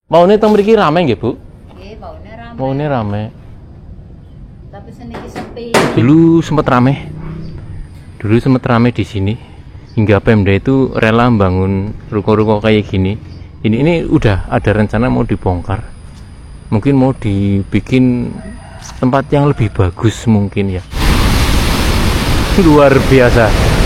Maune teng mriki rame nggih, Bu? Nggih, maune rame. Maune rame. Tapi seniki sepi. Dulu sempat rame. Dulu sempat rame di sini. Hingga Pemda itu rela membangun ruko-ruko kayak gini. Ini udah ada rencana mau dibongkar. Mungkin mau dibikin tempat yang lebih bagus mungkin ya. Luar biasa.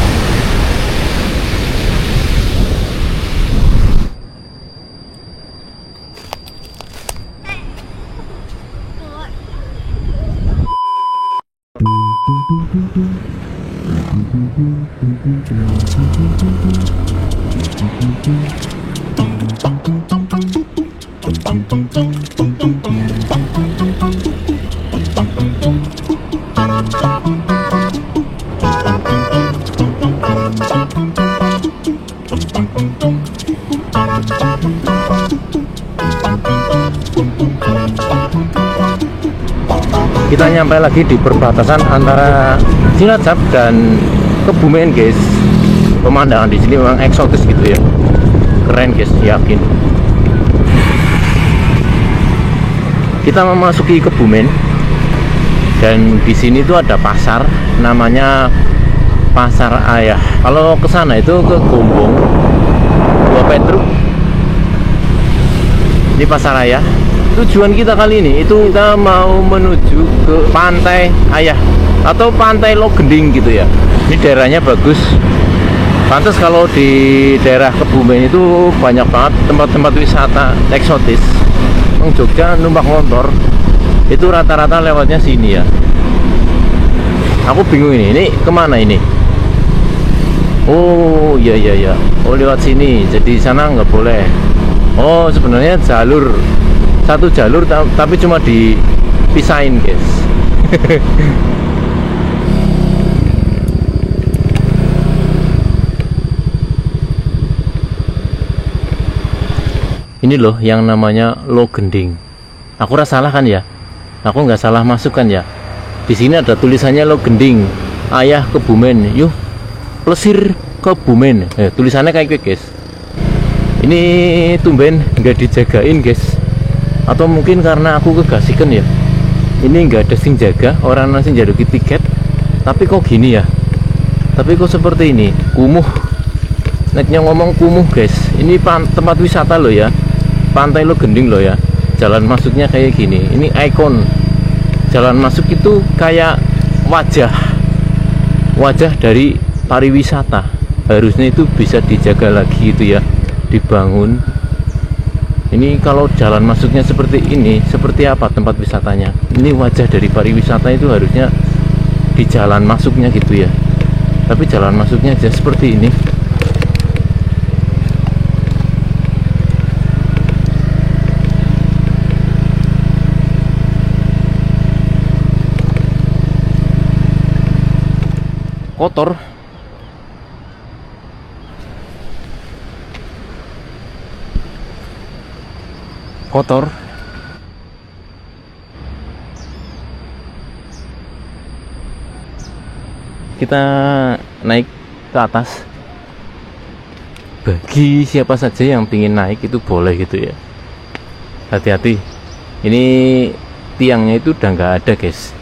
Kita nyampe lagi di perbatasan antara Cilacap dan Kebumen, guys. Pemandangan di sini memang eksotis gitu ya. Keren, guys, yakin. Kita memasuki Kebumen. Dan di sini tuh ada pasar namanya Pasar Ayah. Kalau ke sana itu ke Gombong, Gua Petruk. Ini Pasar Ayah. Tujuan kita kali ini itu kita mau menuju ke Pantai Ayah atau Pantai Logending gitu ya. Ini daerahnya bagus. Pantes kalau di daerah Kebumen itu banyak banget tempat-tempat wisata eksotis. Orang Jogja numpak motor itu rata-rata lewatnya sini ya. Aku bingung ini kemana ini? Oh iya iya iya. Oh lewat sini. Jadi sana nggak boleh. Oh sebenarnya satu jalur tapi cuma dipisahin, guys. Ini loh yang namanya Logending. Aku rasa salah kan ya? Aku nggak salah masuk kan ya? Di sini ada tulisannya Logending, Ayah Kebumen. Yuk, Plesir Kebumen. Tulisannya kayak gitu, guys. Ini tumben nggak dijagain, guys. Atau mungkin karena aku kegasikan ya, ini nggak ada sing jaga, orang nasi jaduki tiket, tapi kok gini ya, tapi kok seperti ini, kumuh. Neknya ngomong kumuh, guys. Ini tempat wisata loh ya, Pantai Logending loh ya. Jalan masuknya kayak gini, ini ikon jalan masuk itu kayak wajah dari pariwisata. Harusnya itu bisa dijaga lagi itu ya, dibangun. Ini kalau jalan masuknya seperti ini, seperti apa tempat wisatanya? Ini wajah dari pariwisata itu harusnya di jalan masuknya gitu ya. Tapi jalan masuknya aja seperti ini. Kotor. Kotor. Kita naik ke atas. Bagi siapa saja yang ingin naik itu boleh gitu ya. Hati-hati. Ini tiangnya itu udah nggak ada, guys.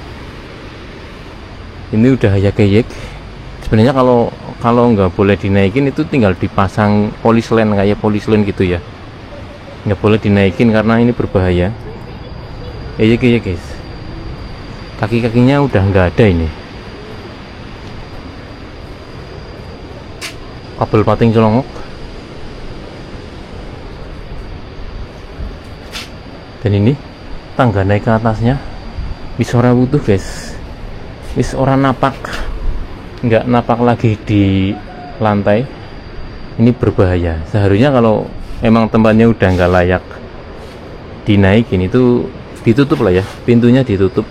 Ini udah hayek-hayek. Sebenarnya kalau nggak boleh dinaikin itu tinggal dipasang polis line kayak polis line gitu ya. Nggak boleh dinaikin karena ini berbahaya. Ya guys, kaki-kakinya udah nggak ada ini. Kabel pating celongok. Dan ini tangga naik ke atasnya bisa ora wutuh, guys. Wis ora napak, nggak napak lagi di lantai. Ini berbahaya. Seharusnya kalau emang tempatnya udah nggak layak dinaikin itu ditutup lah ya, pintunya ditutup,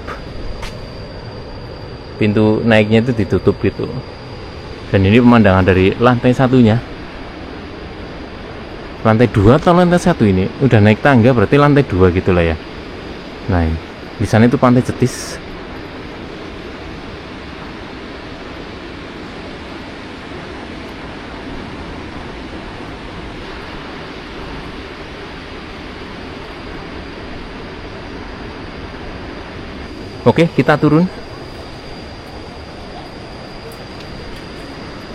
pintu naiknya itu ditutup gitu. Dan ini pemandangan dari lantai satunya, lantai 2 atau lantai 1 ini udah naik tangga, berarti lantai 2 gitulah ya. Nah di sana itu Pantai Cetis. Oke, kita turun.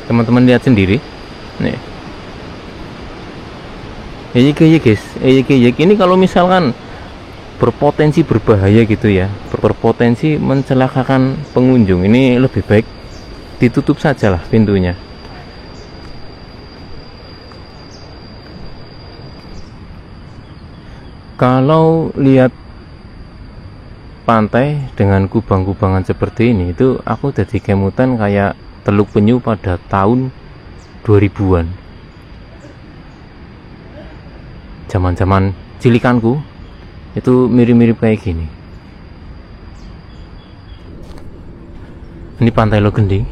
Teman-teman lihat sendiri. Nih. Eyek guys, eyek ini kalau misalkan berpotensi berbahaya gitu ya, berpotensi mencelakakan pengunjung, ini lebih baik ditutup sajalah pintunya. Kalau lihat pantai dengan kubang-kubangan seperti ini, itu aku jadi kemutan kayak Teluk Penyu pada tahun 2000-an. Zaman-zaman cilikanku itu mirip-mirip kayak gini. Ini pantai Logending.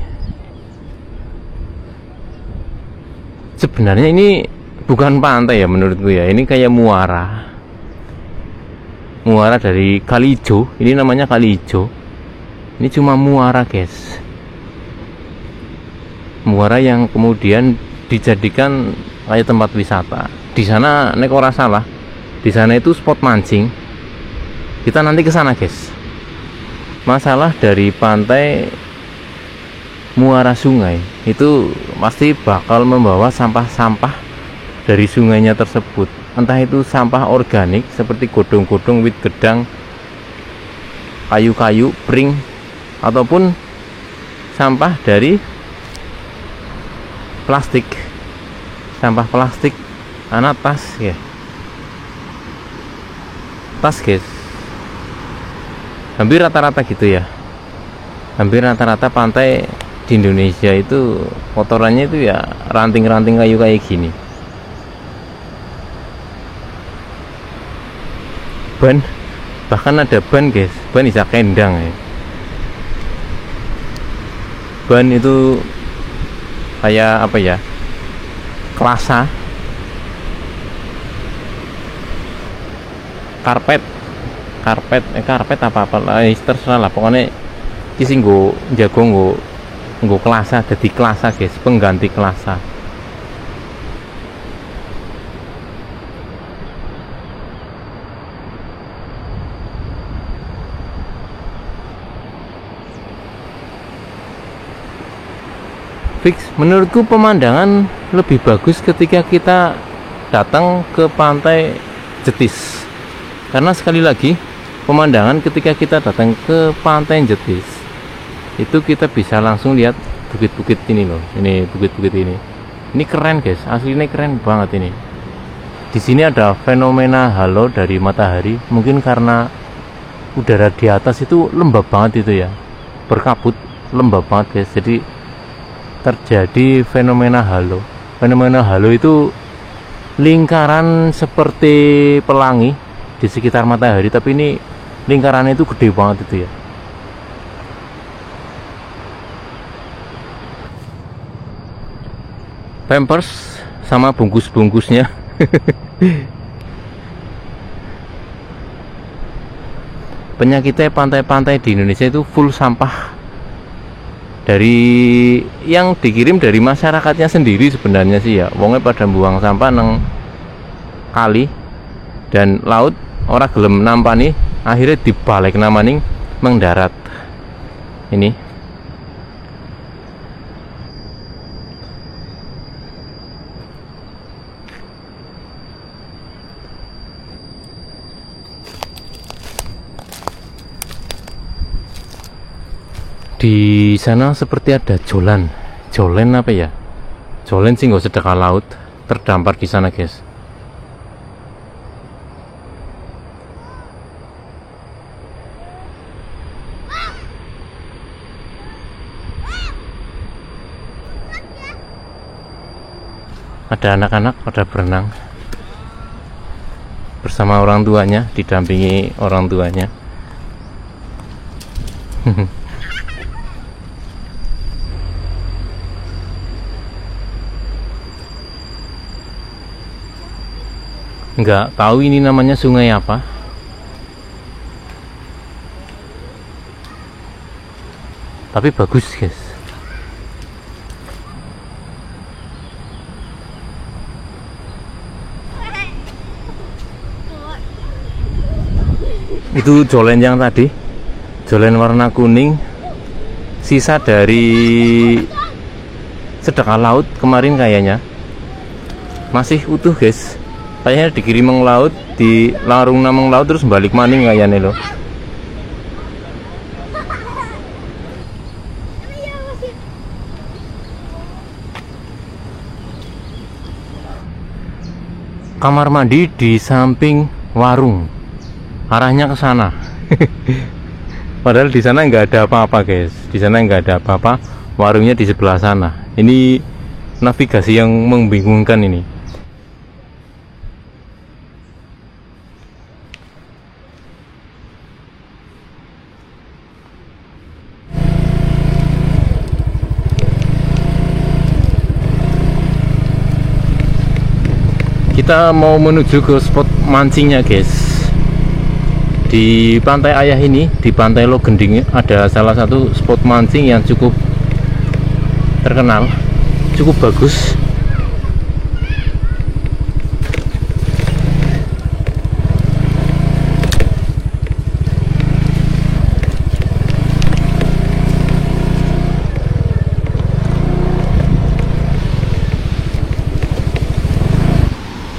Sebenarnya ini bukan pantai ya menurutku ya, ini kayak muara dari Kali Ijo. Ini namanya Kali Ijo. Ini cuma muara guys, muara yang kemudian dijadikan kayak tempat wisata. Di sana nek ora salah, di sana itu spot mancing. Kita nanti ke sana guys. Masalah dari pantai muara sungai itu pasti bakal membawa sampah-sampah dari sungainya tersebut, entah itu sampah organik seperti godong-godong, wit gedang, kayu-kayu, pring, ataupun sampah dari plastik, sampah plastik, anak tas ya, tas guys. Hampir rata-rata gitu ya, hampir rata-rata pantai di Indonesia itu kotorannya itu ya ranting-ranting kayu kayak gini. Ban, bahkan ada ban guys, ban bisa kendang ya. Ban itu kayak apa ya, klasa, karpet apa lah, terserah lah, pokoknya kisi nggo jago nggo klasa, jadi klasa guys, pengganti klasa. Fix, menurutku pemandangan lebih bagus ketika kita datang ke pantai Jetis. Karena sekali lagi, pemandangan ketika kita datang ke pantai Jetis itu kita bisa langsung lihat bukit-bukit ini loh. Ini bukit-bukit ini. Ini keren guys, aslinya keren banget ini. Di sini ada fenomena halo dari matahari. Mungkin karena udara di atas itu lembab banget itu ya, berkabut, lembab banget guys. Jadi terjadi fenomena halo. Fenomena halo itu lingkaran seperti pelangi di sekitar matahari, tapi ini lingkarannya itu gede banget itu ya. Pampers sama bungkus-bungkusnya. Penyakitnya pantai-pantai di Indonesia itu full sampah, dari yang dikirim dari masyarakatnya sendiri sebenarnya sih ya. Wongnya pada buang sampah nang kali dan laut, ora gelem nampani, akhirnya dibalik namaning mendarat. Ini di sana seperti ada jolan apa ya, jolen sih nggak sedekah laut terdampar di sana guys. Ada anak-anak pada berenang bersama orang tuanya, didampingi orang tuanya. Nggak tahu ini namanya sungai apa. Tapi bagus guys. Itu jolen yang tadi Jolen warna kuning, sisa dari sedekah laut kemarin kayaknya masih utuh guys. Kayaknya dikirim meng laut, di larung nameng laut terus balik maning kayaknya loh. Kamar mandi di samping warung, arahnya ke sana. Padahal di sana nggak ada apa-apa guys, di sana nggak ada apa-apa, warungnya di sebelah sana. Ini navigasi yang membingungkan ini. Kita mau menuju ke spot mancingnya guys. Di Pantai Ayah ini, di Pantai Logending, ada salah satu spot mancing yang cukup terkenal, cukup bagus.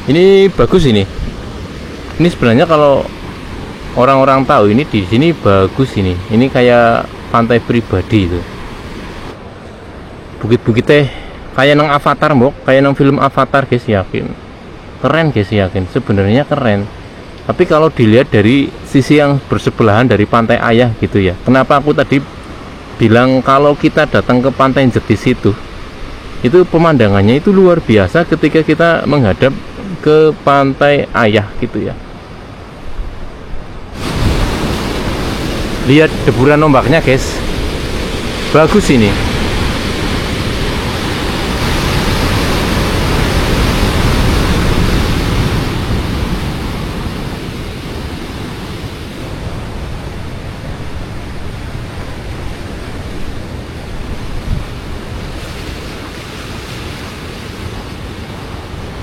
Ini bagus ini. Ini sebenarnya kalau orang-orang tahu ini di sini bagus ini. Ini kayak pantai pribadi itu. Bukit-bukitnya kayak nang Avatar, mbok, kayak nang film Avatar guys, yakin. Keren guys, yakin. Sebenarnya keren. Tapi kalau dilihat dari sisi yang bersebelahan dari Pantai Ayah gitu ya. Kenapa aku tadi bilang kalau kita datang ke Pantai Jetis itu pemandangannya itu luar biasa ketika kita menghadap ke Pantai Ayah gitu ya. Lihat deburan ombaknya guys, bagus ini.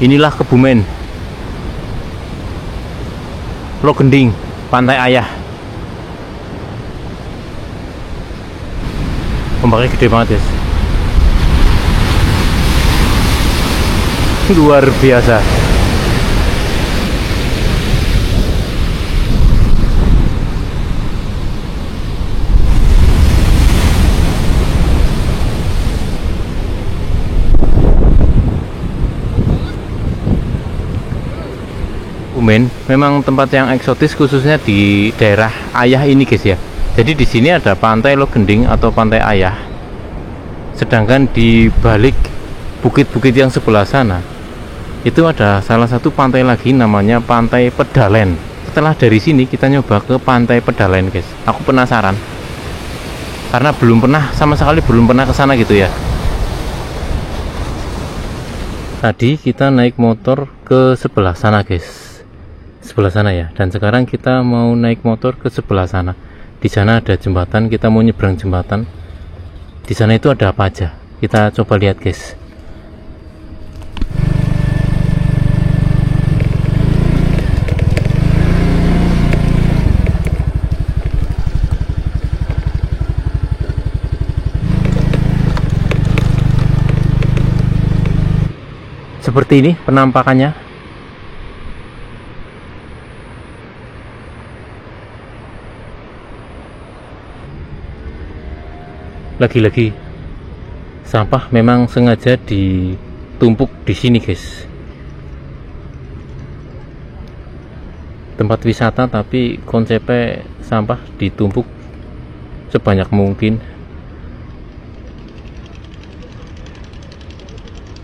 Inilah Kebumen, Logending, Pantai Ayah. Ombaknya gede banget guys, luar biasa. Kebumen memang tempat yang eksotis, khususnya di daerah Ayah ini guys ya. Jadi di sini ada Pantai Logending atau Pantai Ayah. Sedangkan di balik bukit-bukit yang sebelah sana itu ada salah satu pantai lagi namanya Pantai Pedalen. Setelah dari sini kita nyoba ke Pantai Pedalen guys. Aku penasaran karena belum pernah, sama sekali belum pernah ke sana gitu ya. Tadi kita naik motor ke sebelah sana guys, sebelah sana ya, dan sekarang kita mau naik motor ke sebelah sana. Di sana ada jembatan, kita mau nyebrang jembatan. Di sana itu ada apa aja? Kita coba lihat guys. Seperti ini penampakannya. Lagi-lagi sampah memang sengaja ditumpuk di sini guys. Tempat wisata tapi konsepnya sampah ditumpuk sebanyak mungkin.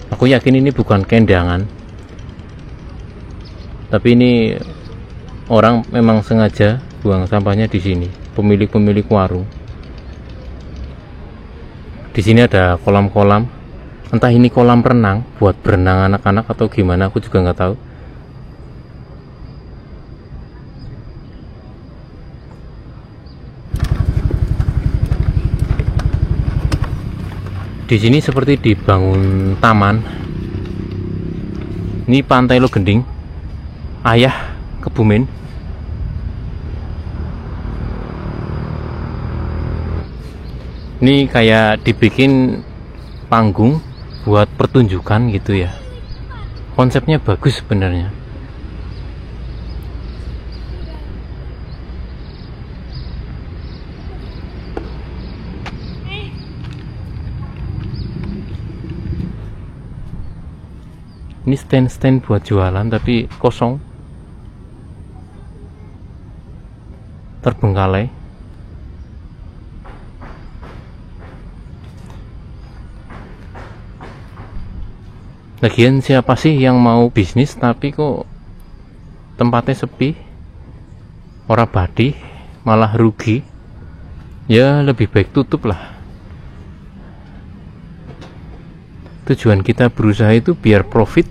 Aku yakin ini bukan kendangan, tapi ini orang memang sengaja buang sampahnya di sini, pemilik-pemilik warung. Di sini ada kolam-kolam, entah ini kolam renang buat berenang anak-anak atau gimana, aku juga nggak tahu. Di sini seperti dibangun taman. Ini Pantai Logending, Ayah, Kebumen. Ini kayak dibikin panggung buat pertunjukan gitu ya. Konsepnya bagus sebenarnya. Ini stand-stand buat jualan tapi kosong, terbengkalai. Lagian siapa sih yang mau bisnis tapi kok tempatnya sepi, ora badi, malah rugi? Ya lebih baik tutup lah. Tujuan kita berusaha itu biar profit.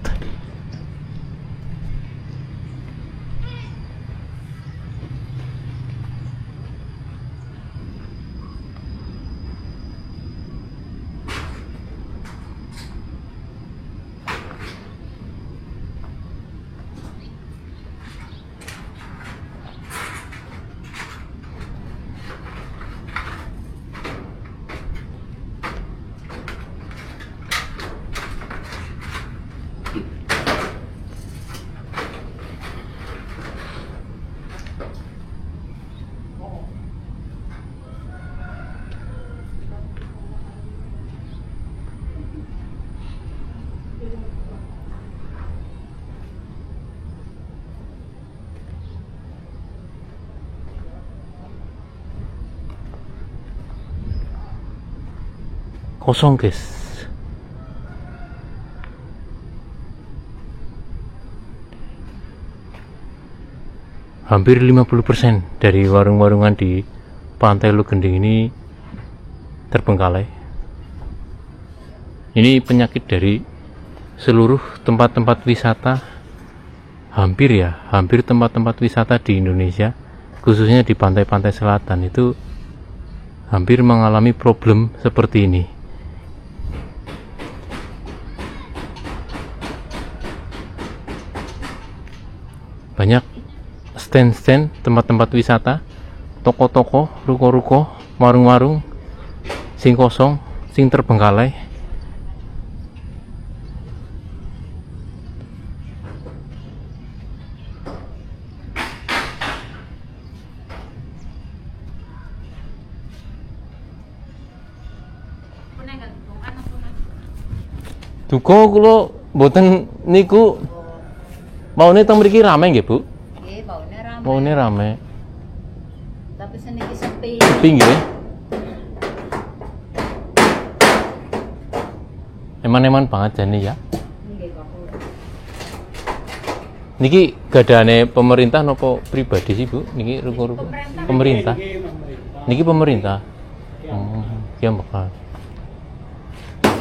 Kosong guys. Hampir 50% dari warung-warungan di Pantai Lugending ini terbengkalai. Ini penyakit dari seluruh tempat-tempat wisata. Hampir tempat-tempat wisata di Indonesia, khususnya di pantai-pantai selatan itu hampir mengalami problem seperti ini. Banyak stand-stand tempat-tempat wisata, toko-toko, ruko-ruko, warung-warung sing kosong, sing terbengkalai. Duko kula mboten niku maune teng mriki rame nggih, Bu? Nggih, baune rame. Maune rame. Tapi seniki sepi. Sepi nggih. Eman-eman banget jane ya. Nggih, Pak. Niki gadane pemerintah napa pribadi sih, Bu? Niki ruko-ruko pemerintah. Niki pemerintah. Ya bakal.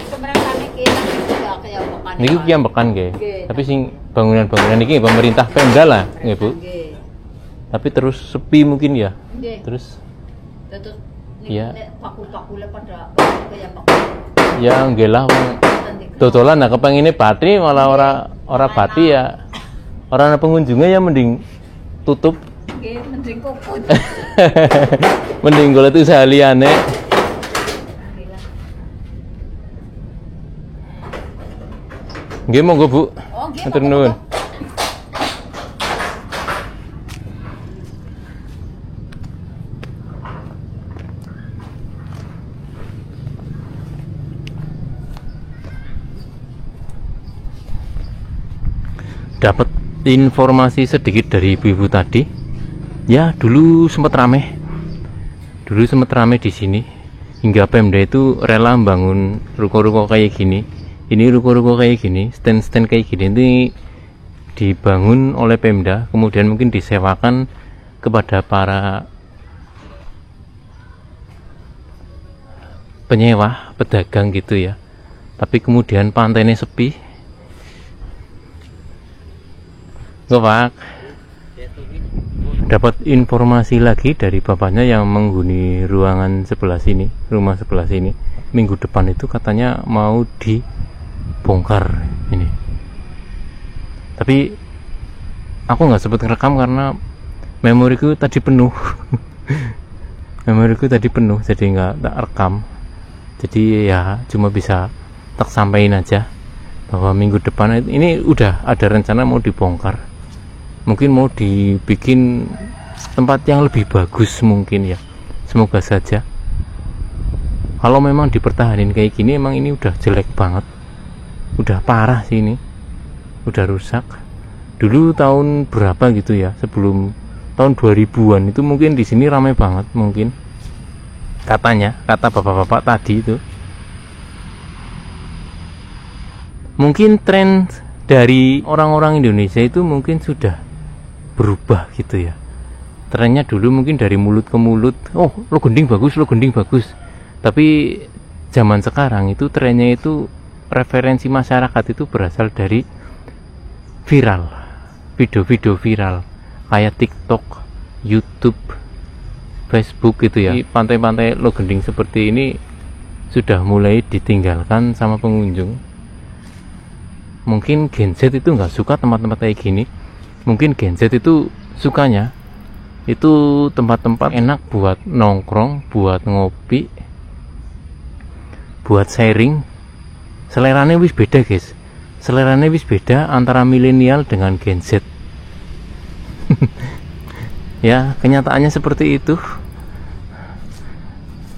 Pemerintah niki juga kaya pekan. Niki kiambekan nggih. Nggih. Tapi sing bangunan-bangunan niki pemerintah Pemda lah, nggih, Bu. Nggih. Tapi terus sepi mungkin ya. Nggih. Terus Terus Iya. niki paku-pakule pada kaya paku. ya nggih lah wong dodolan nah kepengine batri malah ora bati ya. Ora ana pengunjungnya ya mending tutup. Nggih, mending kokut. Mending golek usaha liyane. Nggih monggo, Bu. Oh, nggih. Matur nuwun. Dapat informasi sedikit dari ibu-ibu tadi. Ya, dulu sempat rame. Dulu sempat rame di sini. Hingga Pemda itu rela membangun ruko-ruko kayak gini. Ini ruko-ruko kayak gini, stand-stand kayak gini ini dibangun oleh Pemda, kemudian mungkin disewakan kepada para penyewa, pedagang gitu ya. Tapi kemudian pantainya sepi. Nggak, Pak. Dapat informasi lagi dari bapaknya yang menghuni ruangan sebelah sini, rumah sebelah sini. Minggu depan itu katanya mau dibongkar ini. Tapi aku nggak sempat ngerekam karena memoriku tadi penuh. Memoriku tadi penuh, jadi nggak tak rekam. Jadi ya cuma bisa tak sampaikan aja bahwa minggu depan ini udah ada rencana mau dibongkar, mungkin mau dibikin tempat yang lebih bagus mungkin ya. Semoga saja. Kalau memang dipertahanin kayak gini, emang ini udah jelek banget, udah parah sih ini, udah rusak. Dulu tahun berapa gitu ya, sebelum tahun 2000-an itu mungkin di sini ramai banget, mungkin katanya, kata bapak-bapak tadi itu. Mungkin tren dari orang-orang Indonesia itu mungkin sudah berubah gitu ya. Trennya dulu mungkin dari mulut ke mulut, oh lo gending bagus, lo gending bagus. Tapi zaman sekarang itu trennya itu, referensi masyarakat itu berasal dari viral, video-video viral kayak TikTok, YouTube, Facebook gitu ya. Di pantai-pantai lo gending seperti ini sudah mulai ditinggalkan sama pengunjung. Mungkin Gen Z itu nggak suka tempat-tempat kayak gini. Mungkin Gen Z itu sukanya itu tempat-tempat enak buat nongkrong, buat ngopi, buat sharing. Seleranya wis beda guys, seleranya wis beda antara milenial dengan Gen Z. Ya kenyataannya seperti itu.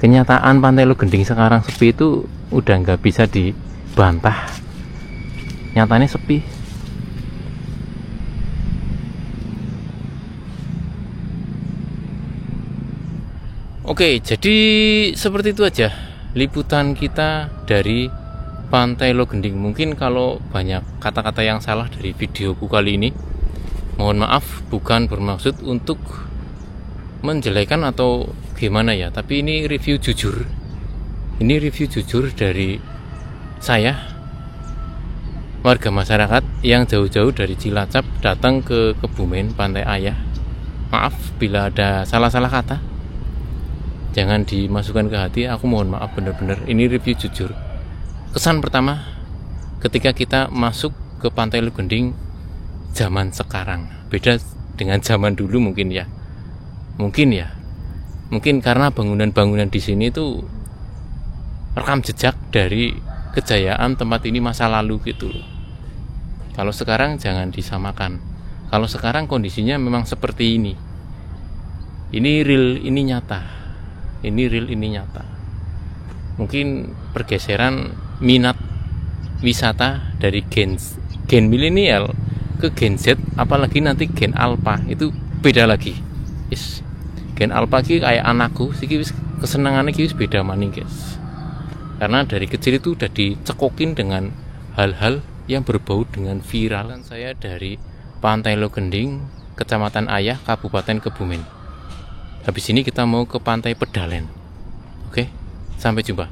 Kenyataan Pantai Lo Gending sekarang sepi itu udah nggak bisa dibantah, nyatanya sepi. Oke, jadi seperti itu aja liputan kita dari Pantai Lo Gending. Mungkin kalau banyak kata-kata yang salah dari videoku kali ini, mohon maaf, bukan bermaksud untuk menjelekan atau gimana ya, tapi ini review jujur. Ini review jujur dari saya, warga masyarakat yang jauh-jauh dari Cilacap datang ke Kebumen, Pantai Ayah. Maaf bila ada salah-salah kata, jangan dimasukkan ke hati, aku mohon maaf bener-bener. Ini review jujur. Kesan pertama ketika kita masuk ke Pantai Lo Gending zaman sekarang beda dengan zaman dulu mungkin ya. Mungkin karena bangunan-bangunan di sini tuh rekam jejak dari kejayaan tempat ini masa lalu gitu. Kalau sekarang jangan disamakan. Kalau sekarang kondisinya memang seperti ini. Ini real, ini nyata. Ini real, ini nyata. Mungkin pergeseran minat wisata dari gen milenial ke Gen Z, apalagi nanti Gen Alpha itu beda lagi. Gen Alpha ki kayak anakku, sih kesenangannya ki beda maning guys. Karena dari kecil itu udah dicekokin dengan hal-hal yang berbau dengan viral. Saya dari Pantai Lo Gending, Kecamatan Ayah, Kabupaten Kebumen. Habis ini kita mau ke Pantai Pedalen. Oke, sampai jumpa.